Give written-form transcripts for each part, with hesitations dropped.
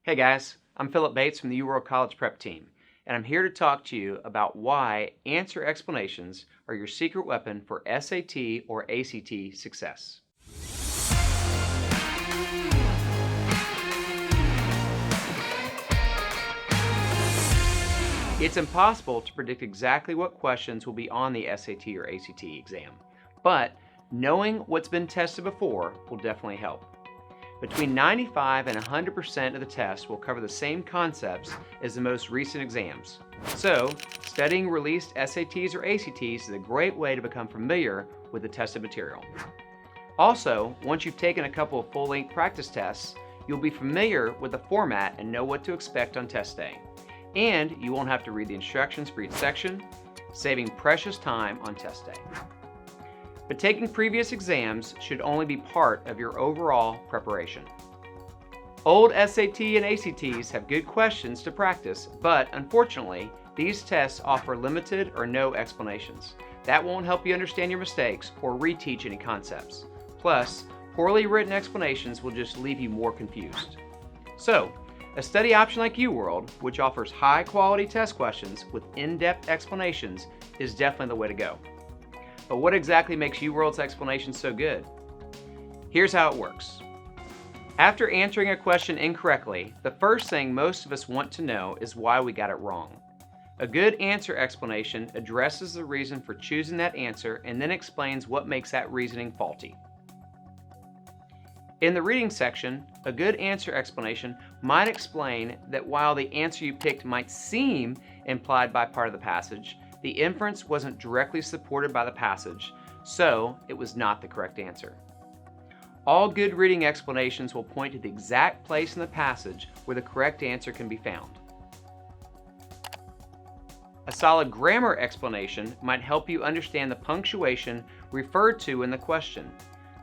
Hey guys, I'm 𝗀𝗶𝗃 from the 𝘊 College Prep team, and I'm here to talk to you about why answer explanations are your secret weapon for SAT or ACT success. It's impossible to predict exactly what questions will be on the SAT or ACT exam, but knowing what's been tested before will definitely help. Between 95 and 100% of the tests will cover the same concepts as the most recent exams. So, studying released SATs or ACTs is a great way to become familiar with the tested material. Also, once you've taken a couple of full-length practice tests, you'll be familiar with the format and know what to expect on test day. And you won't have to read the instructions for each section, saving precious time on test day. But taking previous exams should only be part of your overall preparation. Old SAT and ACTs have good questions to practice, but unfortunately, these tests offer limited or no explanations. That won't help you understand your mistakes or reteach any concepts. Plus, poorly written explanations will just leave you more confused. So, a study option like 𝘊, which offers high-quality test questions with in-depth explanations, is definitely the way to go. But what exactly makes 𝘊's explanation so good? Here's how it works. After answering a question incorrectly, the first thing most of us want to know is why we got it wrong. A good answer explanation addresses the reason for choosing that answer and then explains what makes that reasoning faulty. In the reading section, a good answer explanation might explain that while the answer you picked might seem implied by part of the passage, the inference wasn't directly supported by the passage, so it was not the correct answer. All good reading explanations will point to the exact place in the passage where the correct answer can be found. A solid grammar explanation might help you understand the punctuation referred to in the question.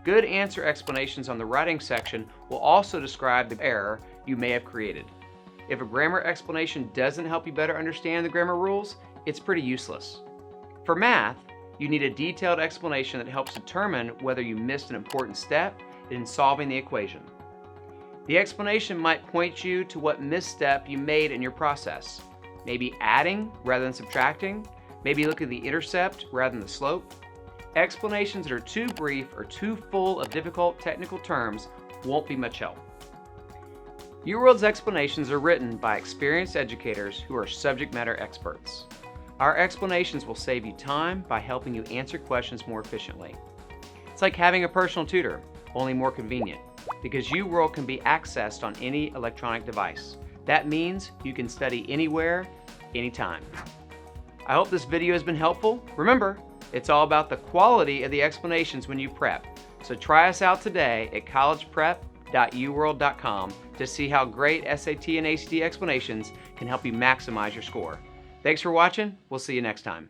Good answer explanations on the writing section will also describe the error you may have created. If a grammar explanation doesn't help you better understand the grammar rules, it's pretty useless. For math, you need a detailed explanation that helps determine whether you missed an important step in solving the equation. The explanation might point you to what misstep you made in your process. Maybe adding rather than subtracting, maybe look at the intercept rather than the slope. Explanations that are too brief or too full of difficult technical terms won't be much help. 𝘊's explanations are written by experienced educators who are subject matter experts. Our explanations will save you time by helping you answer questions more efficiently. It's like having a personal tutor, only more convenient, because 𝘊 can be accessed on any electronic device. That means you can study anywhere, anytime. I hope this video has been helpful. Remember, it's all about the quality of the explanations when you prep. So try us out today at collegeprep.uworld.com to see how great SAT and ACT explanations can help you maximize your score. Thanks for watching. We'll see you next time.